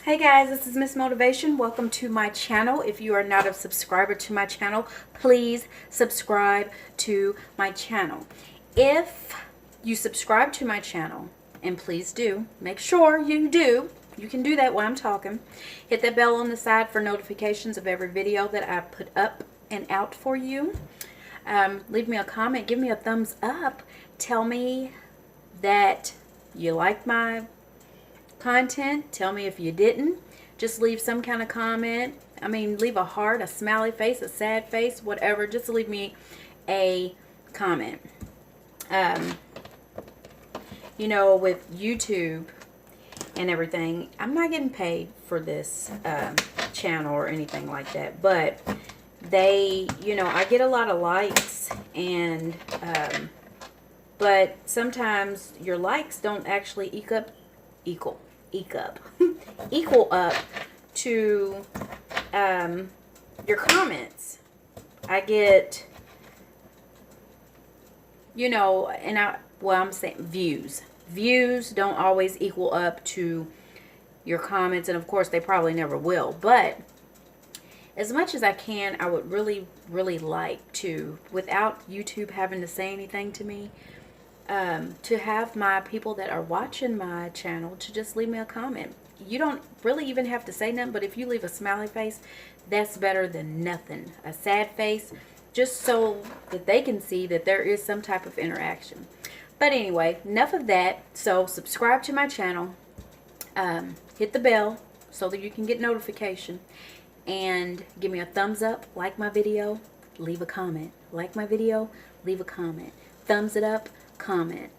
Hey guys, this is Miss Motivation. Welcome to my channel. If you are not a subscriber to my channel, please subscribe to my channel. If you subscribe to my channel, and please do, make sure you do. You can do that while I'm talking. Hit that bell on the side for notifications of every video that I put up and out for you. Leave me a comment. Give me a thumbs up. Tell me that you like my content. Tell me if you didn't. Just leave some kind of comment. I mean, leave a heart, a smiley face, a sad face, whatever. Just leave me a comment. You know, with YouTube and everything, I'm not getting paid for this channel or anything like that, but they, you know, I get a lot of likes, and but sometimes your likes don't actually equal up to your comments. I get, you know, and I'm saying views don't always equal up to your comments, and of course they probably never will, but as much as I can, I would really like to, without YouTube having to say anything to me, to have my people that are watching my channel to just leave me a comment. You don't really even have to say nothing, but if you leave a smiley face, that's better than nothing. A sad face, just so that they can see that there is some type of interaction. But anyway, enough of that. So subscribe to my channel, hit the bell so that you can get notification, and give me a thumbs up, like my video, leave a comment. Like my video, leave a comment. Thumbs it up, comment.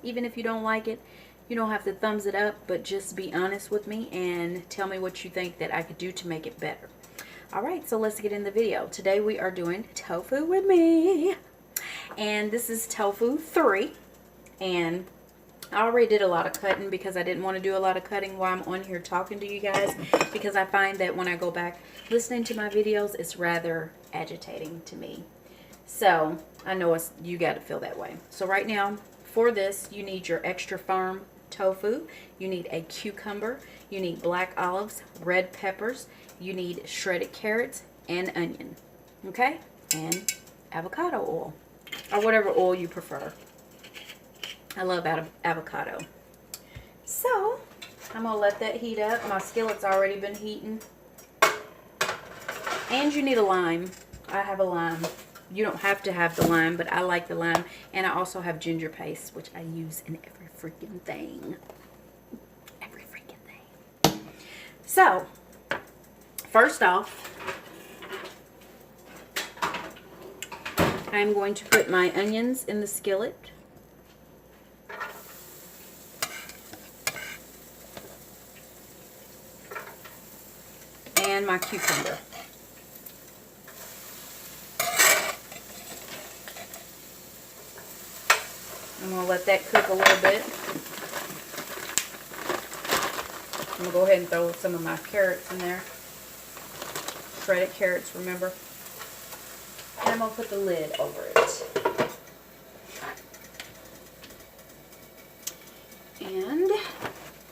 Even if you don't like it, you don't have to thumbs it up, but just be honest with me and tell me what you think that I could do to make it better. Alright, so let's get in the video. Today we are doing tofu with me, and this is tofu 3, and I already did a lot of cutting because I didn't want to do a lot of cutting while I'm on here talking to you guys, because I find that when I go back listening to my videos, it's rather agitating to me. So I know you got to feel that way. So right now, for this, you need your extra firm tofu, you need a cucumber, you need black olives, red peppers, you need shredded carrots and onion, okay, and avocado oil, or whatever oil you prefer. I love avocado. So I'm gonna let that heat up. My skillet's already been heating. And you need a lime. I have a lime. You don't have to have the lime, but I like the lime. And I also have ginger paste, which I use in every freaking thing. Every freaking thing. So, first off, I'm going to put my onions in the skillet. And my cucumber. I'm going to let that cook a little bit. I'm going to go ahead and throw some of my carrots in there. Shredded carrots, remember. And I'm going to put the lid over it. And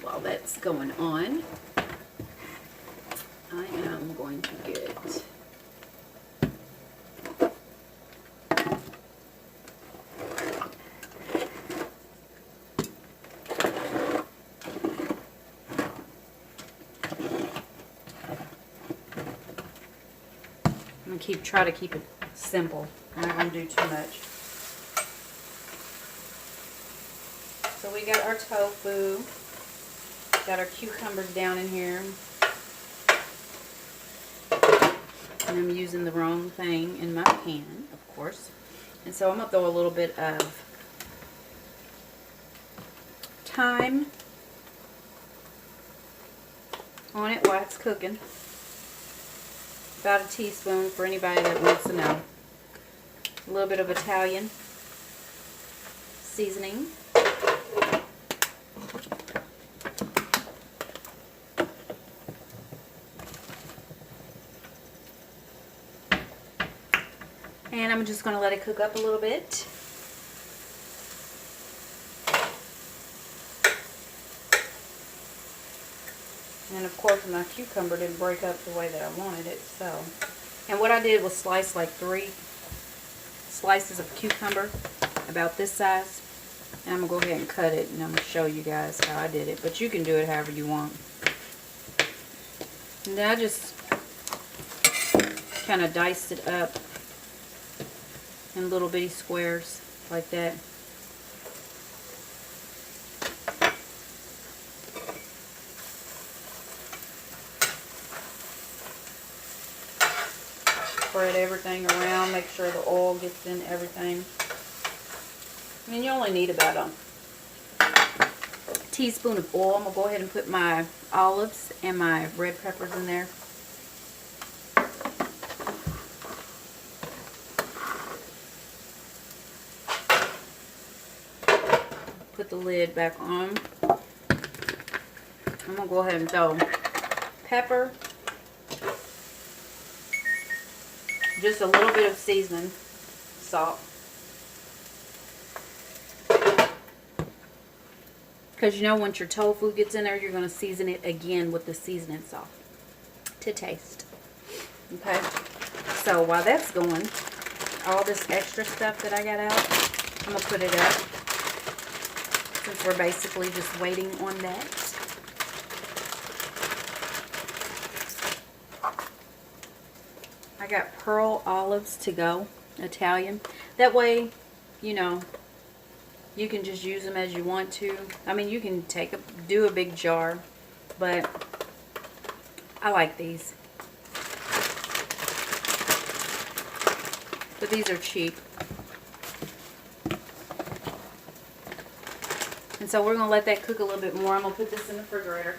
while that's going on, I am going to get try to keep it simple. I'm not going to do too much. So we got our tofu, got our cucumbers down in here. And I'm using the wrong thing in my pan, of course. And so I'm going to throw a little bit of thyme on it while it's cooking. About a teaspoon for anybody that wants to know. A little bit of Italian seasoning. And I'm just going to let it cook up a little bit. And of course my cucumber didn't break up the way that I wanted it, so. And what I did was slice like 3 slices of cucumber, about this size. And I'm going to go ahead and cut it, and I'm going to show you guys how I did it. But you can do it however you want. And then I just kind of diced it up in little bitty squares like that. Spread everything around, make sure the oil gets in everything. I mean, you only need about a teaspoon of oil. I'm going to go ahead and put my olives and my red peppers in there. Put the lid back on. I'm going to go ahead and throw pepper, just a little bit of seasoning, salt. Because you know once your tofu gets in there, you're going to season it again with the seasoning salt to taste. Okay? So while that's going, all this extra stuff that I got out, I'm going to put it up. Since we're basically just waiting on that. I got pearl olives to go, Italian. That way, you know, you can just use them as you want to. I mean, you can do a big jar, but I like these. But these are cheap. And so we're going to let that cook a little bit more. I'm going to put this in the refrigerator.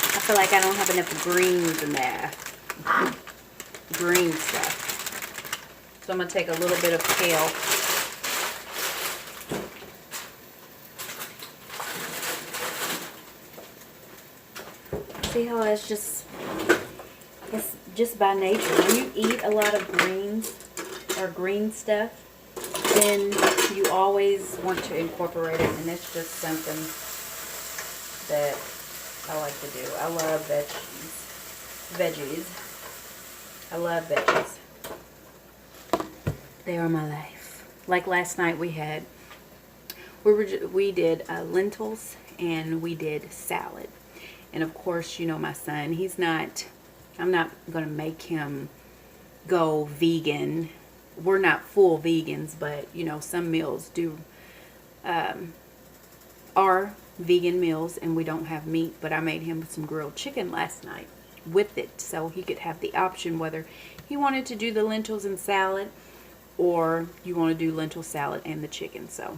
I feel like I don't have enough greens in there. Green stuff. So I'm going to take a little bit of kale. See how it's just by nature. When you eat a lot of greens or green stuff, then you always want to incorporate it, and it's just something that I like to do. I love veggies. I love veggies. They are my life. Like last night we did lentils and we did salad. And of course, you know my son, I'm not going to make him go vegan. We're not full vegans, but you know, some meals are vegan meals and we don't have meat. But I made him some grilled chicken last night with it, so he could have the option whether he wanted to do the lentils and salad or you want to do lentil salad and the chicken. So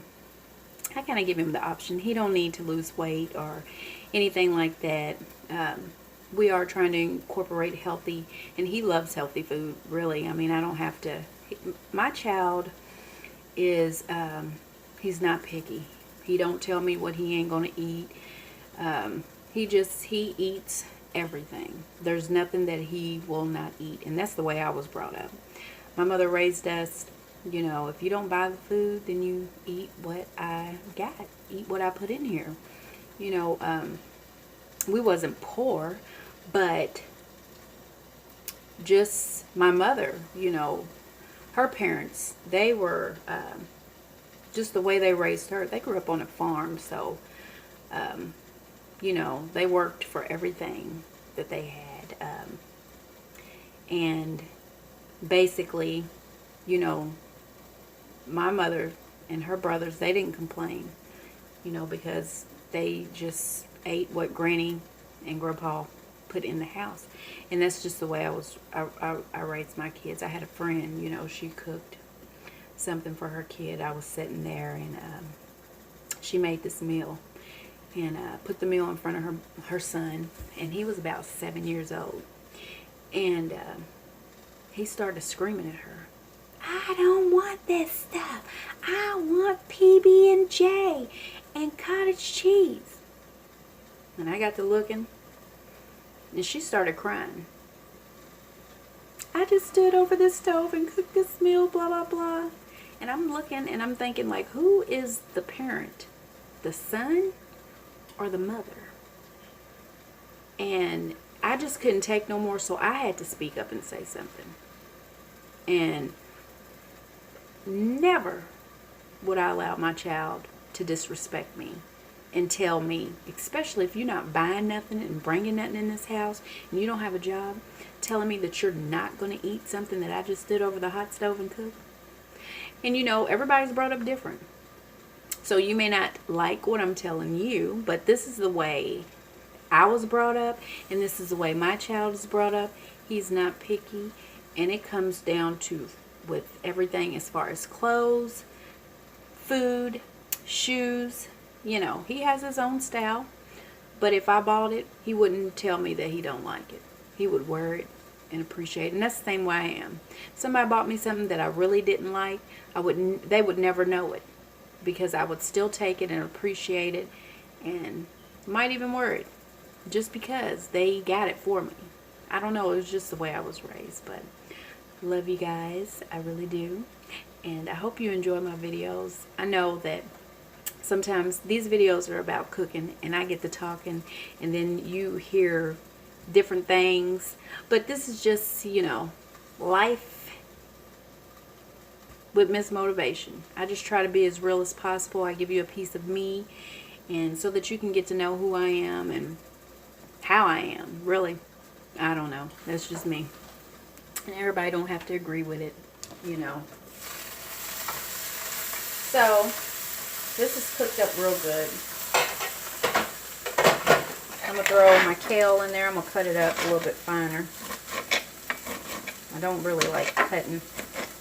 I kind of give him the option. He don't need to lose weight or anything like that. We are trying to incorporate healthy, and he loves healthy food, really. I mean, I don't have to. My child is, he's not picky. He don't tell me what he ain't going to eat. He eats everything. There's nothing that he will not eat, and that's the way I was brought up. My mother raised us, you know, if you don't buy the food, then you eat what I got. Eat what I put in here. You know, we wasn't poor, but just my mother, you know, her parents, they were, just the way they raised her, they grew up on a farm, so, you know, they worked for everything that they had, and basically, you know, my mother and her brothers, they didn't complain, you know, because they just ate what Granny and Grandpa put in the house. And that's just the way I raised my kids. I had a friend, you know, she cooked something for her kid. I was sitting there and she made this meal and put the meal in front of her son, and he was about 7 years old. And he started screaming at her, "I don't want this stuff. I want PB&J and cottage cheese." And I got to looking, and she started crying. I just stood over the stove and cooked this meal, blah, blah, blah. And I'm looking and I'm thinking, like, who is the parent? The son or the mother? And I just couldn't take no more, so I had to speak up and say something. And never would I allow my child to disrespect me and tell me, especially if you're not buying nothing and bringing nothing in this house and you don't have a job, telling me that you're not going to eat something that I just stood over the hot stove and cooked. And you know, everybody's brought up different. So you may not like what I'm telling you, but this is the way I was brought up, and this is the way my child is brought up. He's not picky, and it comes down to with everything as far as clothes, food, shoes. You know, he has his own style, but if I bought it, he wouldn't tell me that he don't like it. He would wear it and appreciate it. And that's the same way I am. If somebody bought me something that I really didn't like, they would never know it, because I would still take it and appreciate it and might even wear it just because they got it for me. I don't know, it was just the way I was raised. But I love you guys, I really do, and I hope you enjoy my videos. I know that sometimes these videos are about cooking and I get to talking and then you hear different things, but this is just, you know, life with Miss Motivation. I just try to be as real as possible. I give you a piece of me, and so that you can get to know who I am and how I am. Really, I don't know, that's just me, and everybody don't have to agree with it, you know. So this is cooked up real good. I'm going to throw my kale in there. I'm going to cut it up a little bit finer. I don't really like cutting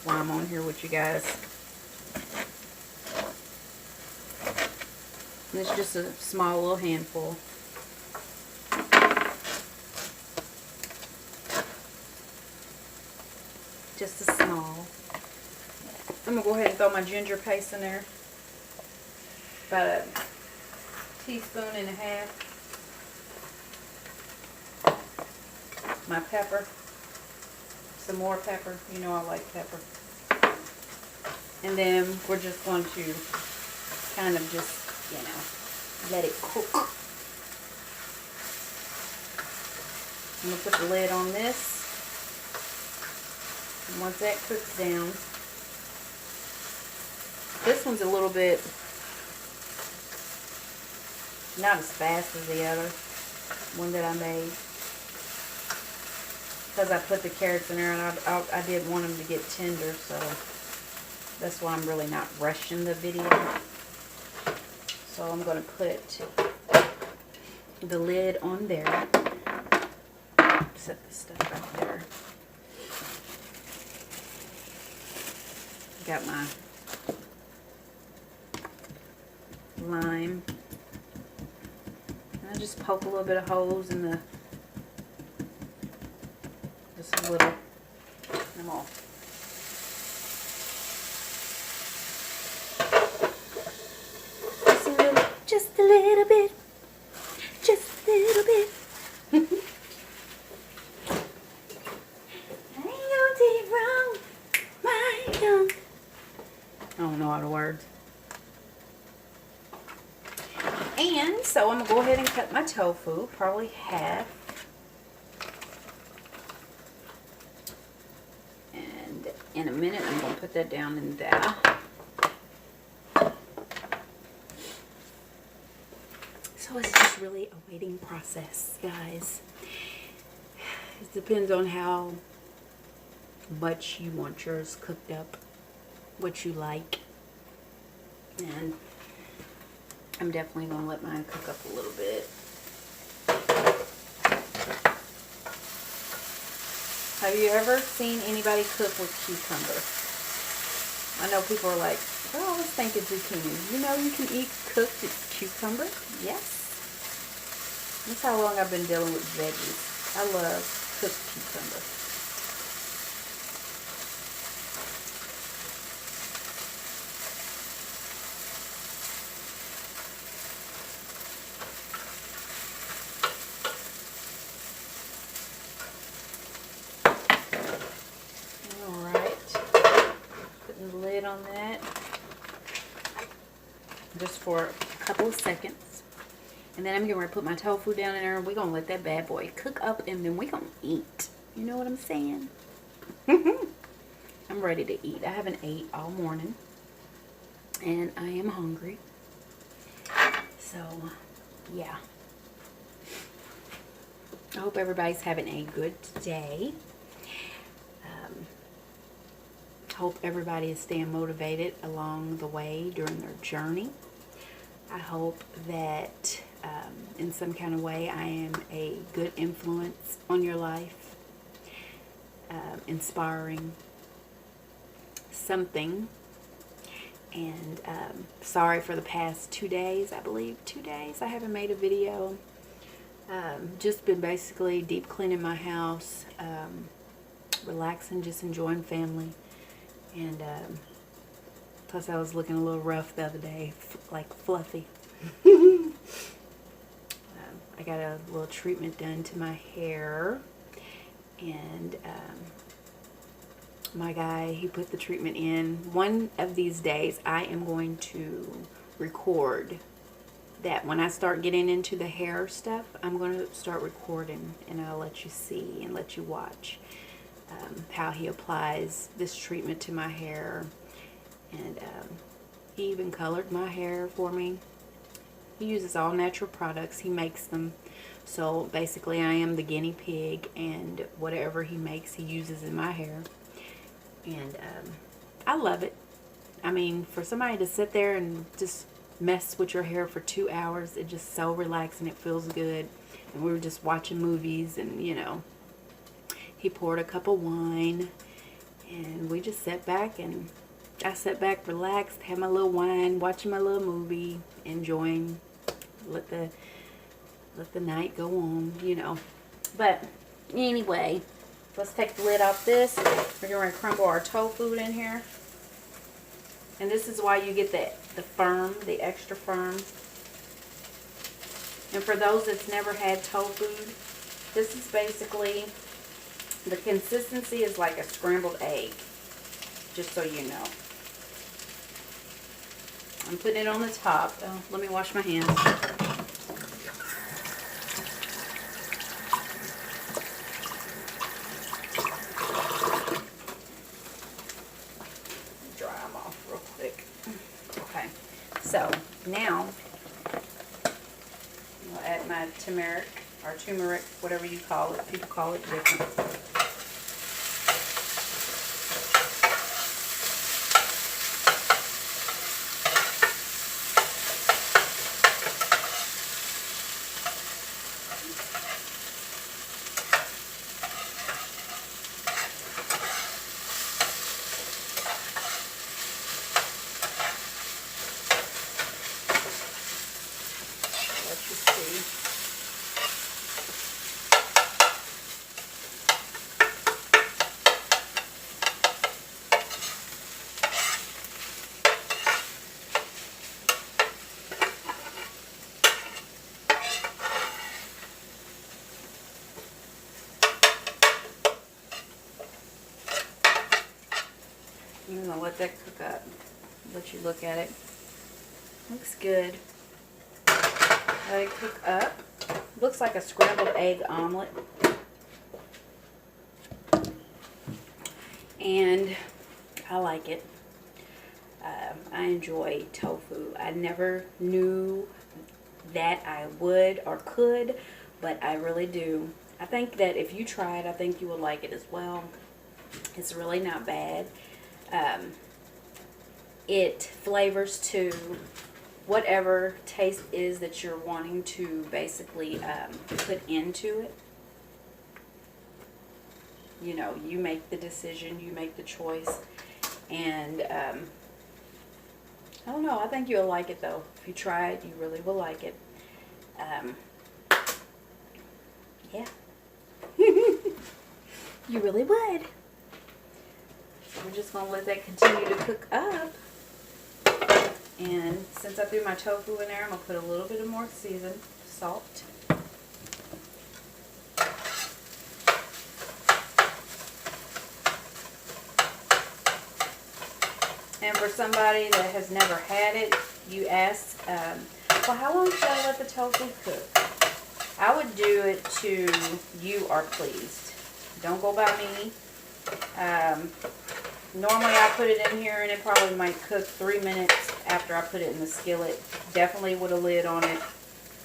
while I'm on here with you guys. And it's just a small little handful. Just a small. I'm going to go ahead and throw my ginger paste in there. About a teaspoon and a half. My pepper, some more pepper, you know I like pepper, and then we're just going to kind of just, you know, let it cook. I'm going to put the lid on this, and once that cooks down, this one's a little bit not as fast as the other one that I made, because I put the carrots in there and I didn't want them to get tender, so that's why I'm really not rushing the video. So I'm going to put the lid on there. Set this stuff right there. Got my lime. And I just poke a little bit of holes in the, just a little, I'm off. Just a little bit. Just a little bit. I ain't gonna do wrong. Why don't? I don't know all the words. And so I'm gonna go ahead and cut my tofu, probably half. And in a minute, I'm gonna put that down in there. So it's just really a waiting process, guys. It depends on how much you want yours cooked up, what you like. And I'm definitely going to let mine cook up a little bit. Have you ever seen anybody cook with cucumber? I know people are like, I always think it's zucchini. You know you can eat cooked cucumber? Yes. That's how long I've been dealing with veggies. I love cooked cucumber. for a couple of seconds. And then I'm going to put my tofu down in there. We're going to let that bad boy cook up, and then we're going to eat. You know what I'm saying? I'm ready to eat. I haven't ate all morning, and I am hungry. So, yeah. I hope everybody's having a good day. Hope everybody is staying motivated along the way during their journey. I hope that in some kind of way I am a good influence on your life, inspiring something. And sorry for the past 2 days, I believe 2 days I haven't made a video. Just been basically deep cleaning my house, relaxing, just enjoying family. And plus I was looking a little rough the other day, like fluffy. I got a little treatment done to my hair, and my guy, he put the treatment in. One of these days I am going to record that. When I start getting into the hair stuff, I'm going to start recording, and I'll let you see and let you watch how he applies this treatment to my hair. And he even colored my hair for me. He uses all natural products. He makes them. So basically I am the guinea pig, and whatever he makes he uses in my hair. And I love it. I mean, for somebody to sit there and just mess with your hair for 2 hours, it's just so relaxing. It feels good. And we were just watching movies, and you know, he poured a cup of wine, and we just sat back, and I sat back, relaxed, had my little wine, watching my little movie, enjoying, let the night go on, you know. But anyway, let's take the lid off this. We're going to crumble our tofu in here. And this is why you get the firm, the extra firm. And for those that's never had tofu, this is basically, the consistency is like a scrambled egg, just so you know. I'm putting it on the top. Oh, let me wash my hands. Dry them off real quick. Okay, so now I'll add my turmeric, or turmeric, whatever you call it. People call it different. I'm going to let that cook up. Let you look at it. Looks good. Let it cook up. Looks like a scrambled egg omelet. And I like it. I enjoy tofu. I never knew that I would or could, but I really do. I think that if you try it, I think you will like it as well. It's really not bad. It flavors to whatever taste is that you're wanting to basically put into it. You know, you make the decision, you make the choice, and I don't know, I think you'll like it though. If you try it, you really will like it. Yeah. You really would. We're just going to let that continue to cook up. And since I threw my tofu in there, I'm going to put a little bit of more seasoned salt. And for somebody that has never had it, you ask Well, how long should I let the tofu cook? I would do it to you are pleased. Don't go by me. Normally I put it in here and it probably might cook 3 minutes after I put it in the skillet. Definitely with a lid on it.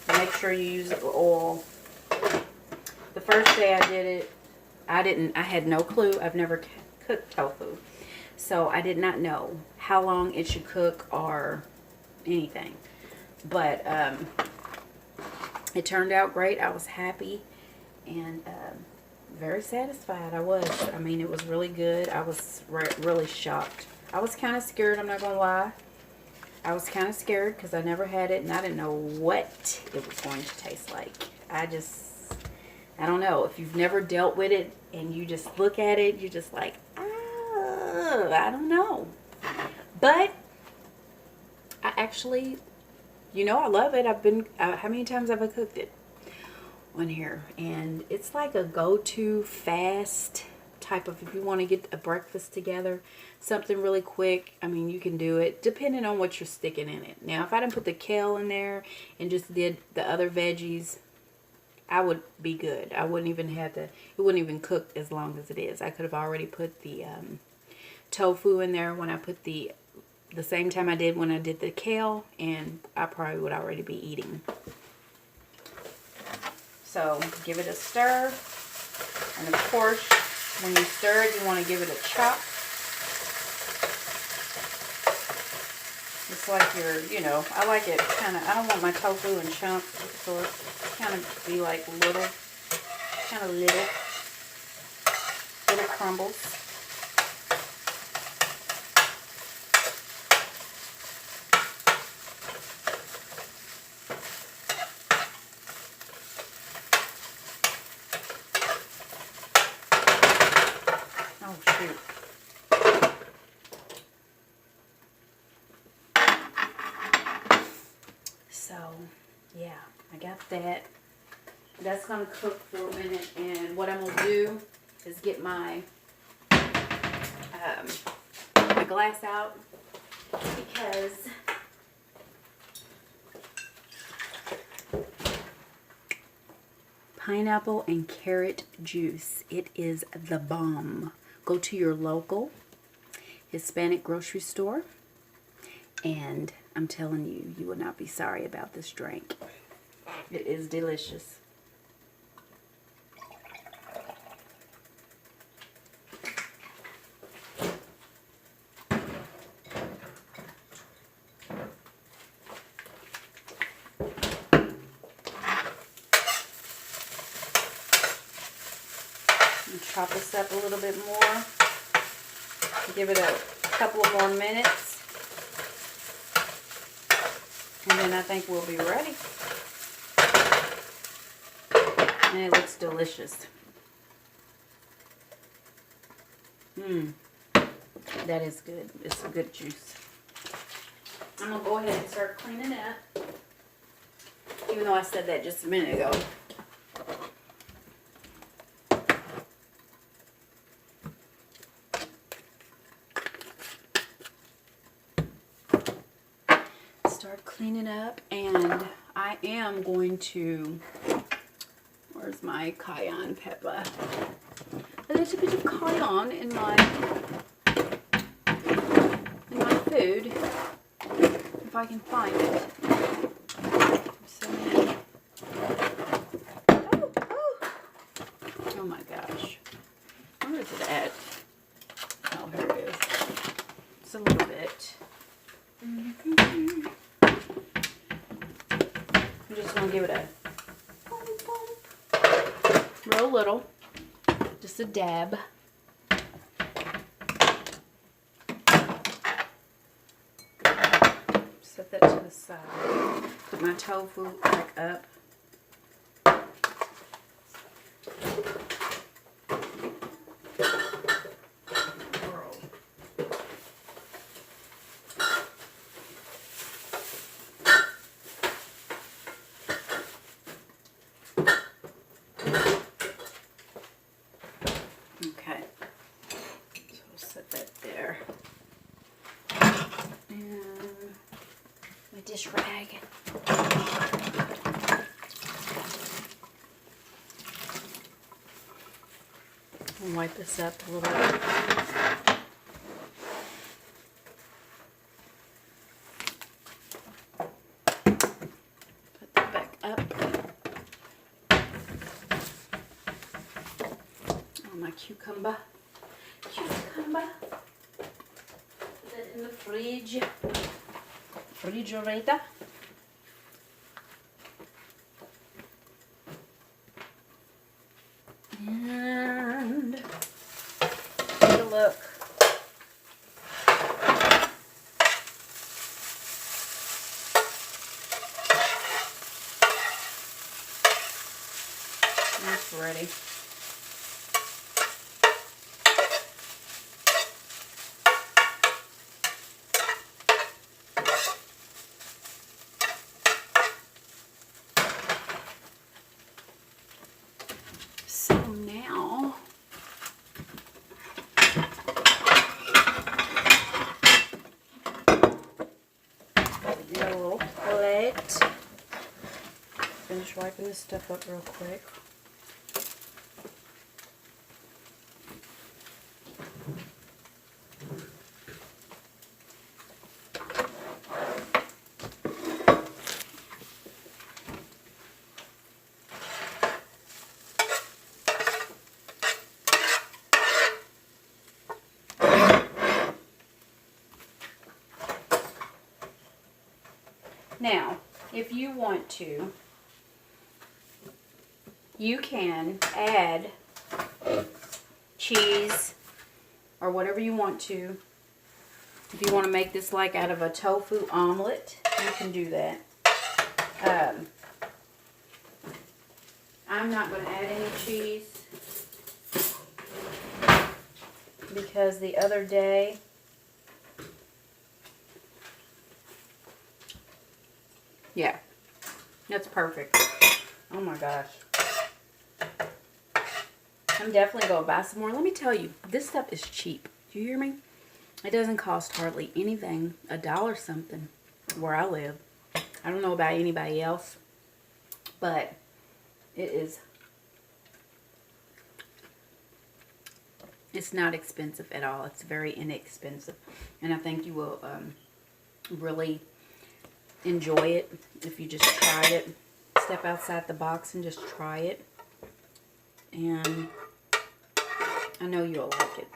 Make sure you use oil. The first day I did it, I had no clue. I've never cooked tofu. So I did not know how long it should cook or anything. But it turned out great. I was happy and very satisfied. I mean, it was really good. I was really shocked. I was kind of scared, I'm not going to lie. I was kind of scared because I never had it and I didn't know what it was going to taste like. I don't know. If you've never dealt with it and you just look at it, you're just like, I don't know. But I actually, I love it. How many times have I cooked it on here? And it's like a go-to fast type of, if you want to get a breakfast together, something really quick. I mean, you can do it depending on what you're sticking in it. Now, if I didn't put the kale in there and just did the other veggies, I would be good. I wouldn't even have to, it wouldn't even cook as long as it is. I could have already put the tofu in there when I put the same time I did when I did the kale, and I probably would already be eating. So give it a stir, and of course when you stir it you want to give it a chop. It's like I like it kind of, I don't want my tofu in chunks, so it's kind of be like little crumbles. Oh shoot. So yeah, I got that. That's gonna cook for a minute, and what I'm gonna do is get my my glass out, because pineapple and carrot juice, it is the bomb. Go to your local Hispanic grocery store, and I'm telling you, you will not be sorry about this drink. It is delicious. Chop this up a little bit more. Give it a couple of more minutes. And then I think we'll be ready. And it looks delicious. That is good. It's a good juice. I'm going to go ahead and start cleaning up. Even though I said that just a minute ago. Start cleaning up, and I am going to, where's my cayenne pepper? A little bit of cayenne in my food, if I can find it. Oh my gosh, where is it at? Oh, here it is. It's a little bit. I'm just going to give it a real little, just a dab. Set that to the side. Put my tofu back up. Okay, so I'll set that there. And my dish rag. bag. I'll wipe this up a little bit. Put that back up. Oh, my cucumber. Cucumber. Put that in the fridge. Refrigerator. And take a look. That's ready. So now get a little plate. Finish wiping this stuff up real quick. Now, if you want to, you can add cheese or whatever you want to. If you want to make this like out of a tofu omelet, you can do that. I'm not going to add any cheese because the other day yeah, that's perfect. Oh my gosh. I'm definitely going to buy some more. Let me tell you, this stuff is cheap. Do you hear me? It doesn't cost hardly anything, $1 something where I live. I don't know about anybody else, but it's not expensive at all. It's very inexpensive. And I think you will really enjoy it if you just try it. Step outside the box and just try it. And I know you'll like it.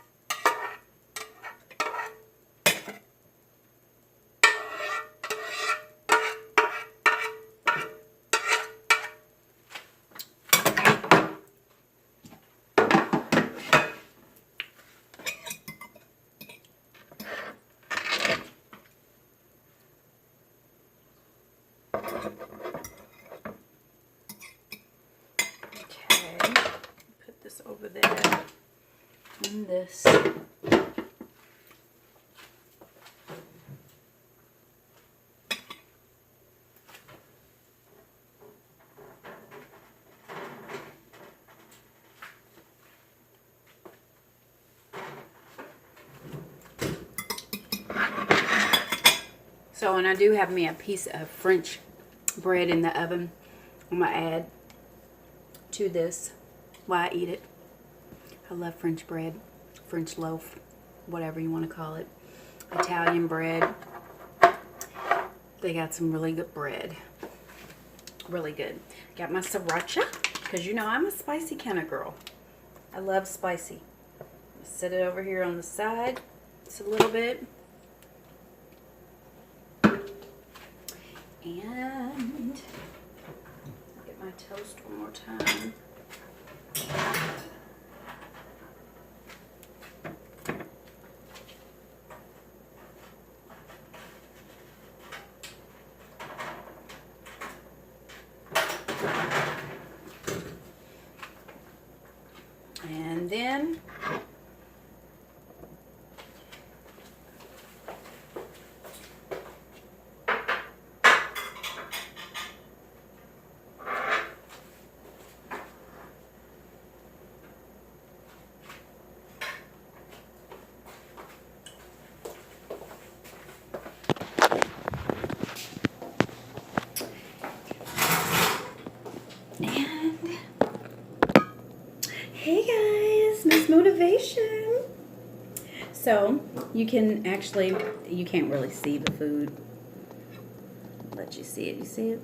Over there and this. So, and I do have me a piece of French bread in the oven. I'm going to add to this while I eat it. I love French bread, French loaf, whatever you want to call it. Italian bread. They got some really good bread. Really good. Got my sriracha, because you know I'm a spicy kind of girl. I love spicy. Set it over here on the side. It's a little bit. And get my toast one more time. And then motivation. So you can actually, you can't really see the food. I'll let you see it. You see it?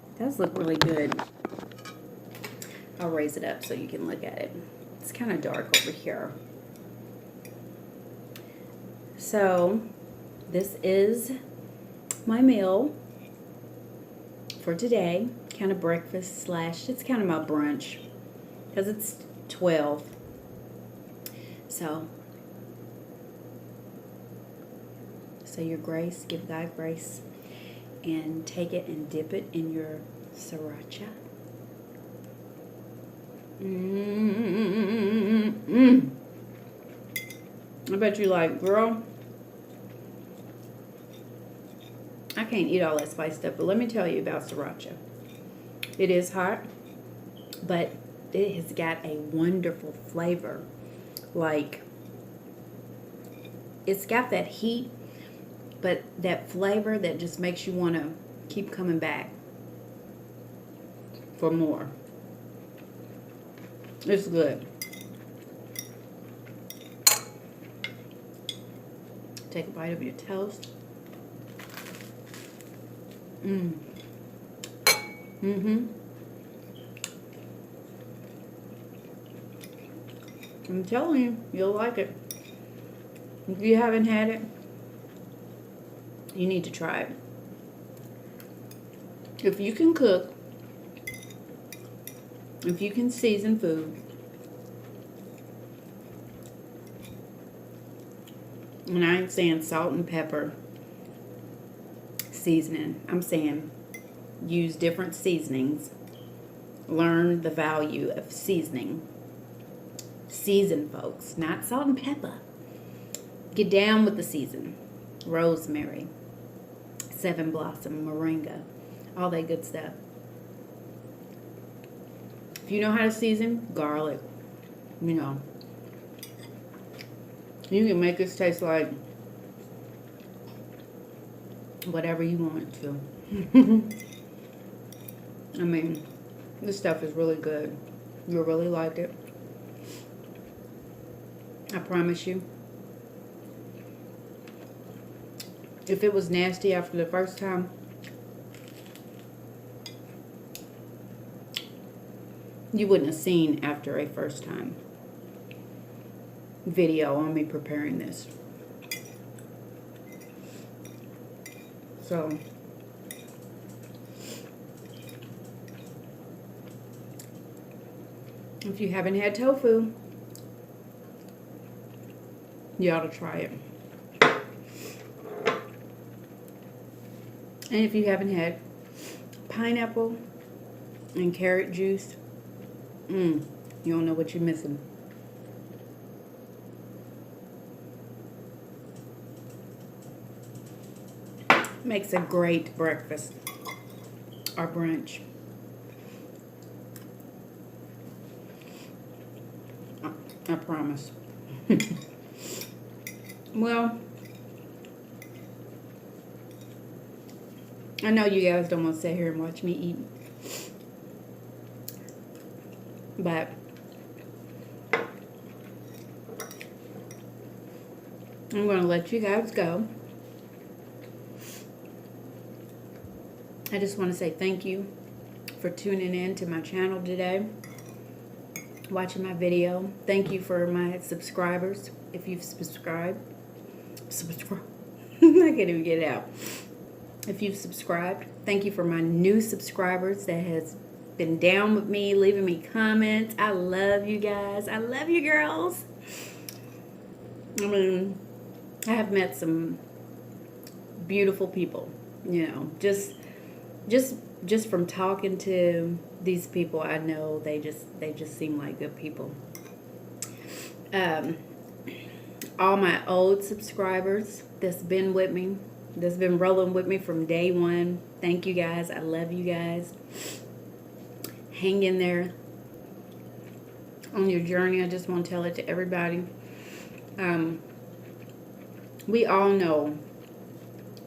It does look really good. I'll raise it up so you can look at it. It's kind of dark over here. So this is my meal for today. Kind of breakfast slash, it's kind of my brunch because it's 12. So say your grace, give God grace, and take it and dip it in your sriracha. I bet you like, girl, I can't eat all that spice stuff, but let me tell you about sriracha. It is hot, but it has got a wonderful flavor. Like, it's got that heat, but that flavor that just makes you want to keep coming back for more. It's good. Take a bite of your toast. I'm telling you, you'll like it. If you haven't had it, you need to try it. If you can cook, if you can season food, and I ain't saying salt and pepper seasoning, I'm saying use different seasonings. Learn the value of seasoning. Season, folks, not salt and pepper. Get down with the season. Rosemary, 7 blossom, moringa, all that good stuff. If you know how to season, garlic, you know, you can make this taste like whatever you want it to. I mean, this stuff is really good. You'll really like it. I promise you. If it was nasty after the first time, you wouldn't have seen after a first time video on me preparing this. So if you haven't had tofu, you ought to try it. And if you haven't had pineapple and carrot juice, you don't know what you're missing. Makes a great breakfast or brunch. I promise. Well, I know you guys don't want to sit here and watch me eat, but I'm going to let you guys go. I just want to say thank you for tuning in to my channel today, watching my video. Thank you for my subscribers. If you've subscribed, I can't even get it out. If you've subscribed, thank you for my new subscribers that has been down with me, leaving me comments. I love you guys. I love you girls. I mean, I have met some beautiful people, you know, just from talking to these people. I know they just seem like good people. All my old subscribers that's been with me, that's been rolling with me from day one, thank you guys. I love you guys. Hang in there on your journey. I just want to tell it to everybody. We all know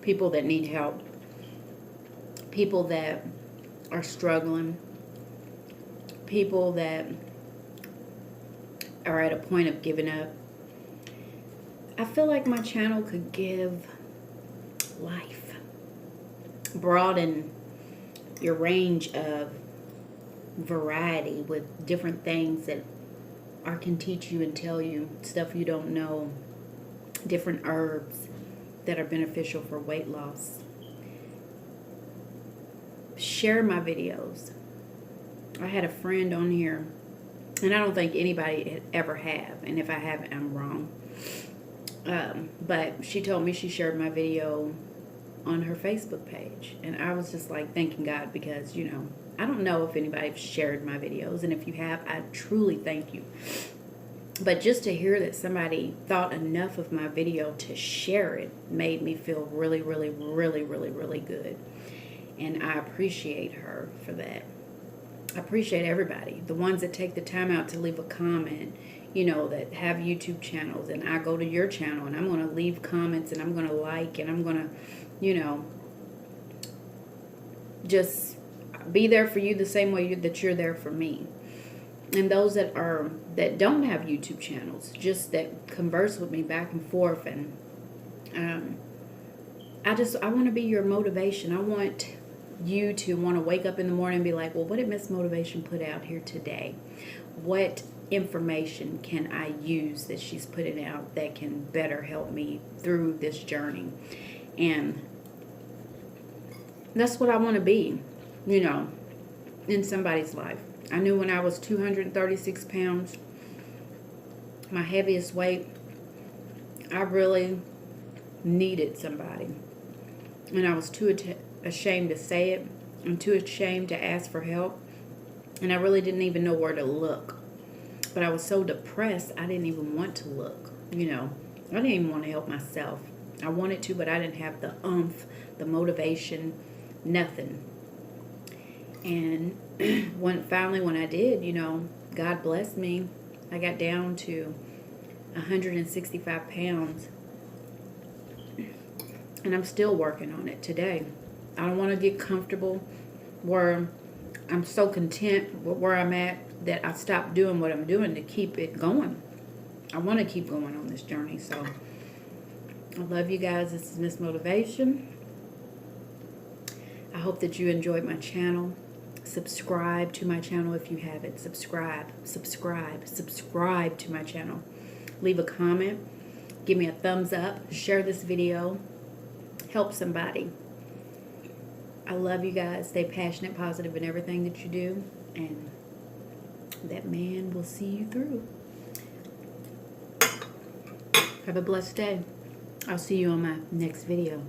people that need help, people that are struggling, people that are at a point of giving up, I feel like my channel could give life, broaden your range of variety with different things that I can teach you and tell you stuff you don't know, different herbs that are beneficial for weight loss. Share my videos. I had a friend on here, and I don't think anybody ever have, and if I haven't, I'm wrong. But she told me she shared my video on her Facebook page, and I was just like thanking God, because you know, I don't know if anybody shared my videos, and if you have, I truly thank you. But just to hear that somebody thought enough of my video to share it made me feel really, really, really, really, really good. And I appreciate her for that. I appreciate everybody, the ones that take the time out to leave a comment, you know, that have YouTube channels, and I go to your channel and I'm going to leave comments and I'm going to like, and I'm going to, you know, just be there for you the same way that you're there for me. And those that don't have YouTube channels, just that converse with me back and forth, and I want to be your motivation. I want you to want to wake up in the morning and be like, well, what did Miss Motivation put out here today? What information can I use that she's putting out that can better help me through this journey? And that's what I want to be, you know, in somebody's life. I knew when I was 236 pounds, my heaviest weight, I really needed somebody. And I was too ashamed to say it. I'm too ashamed to ask for help. And I really didn't even know where to look. But I was so depressed, I didn't even want to look, you know. I didn't even want to help myself. I wanted to, but I didn't have the oomph, the motivation, nothing. And when I did, you know, God blessed me. I got down to 165 pounds. And I'm still working on it today. I don't want to get comfortable where I'm so content with where I'm at that I stop doing what I'm doing to keep it going. I want to keep going on this journey. So I love you guys. This is Miss Motivation. I hope that you enjoyed my channel. Subscribe to my channel if you haven't. Subscribe to my channel. Leave a comment. Give me a thumbs up. Share this video. Help somebody. I love you guys. Stay passionate, positive in everything that you do. And that man will see you through. Have a blessed day. I'll see you on my next video.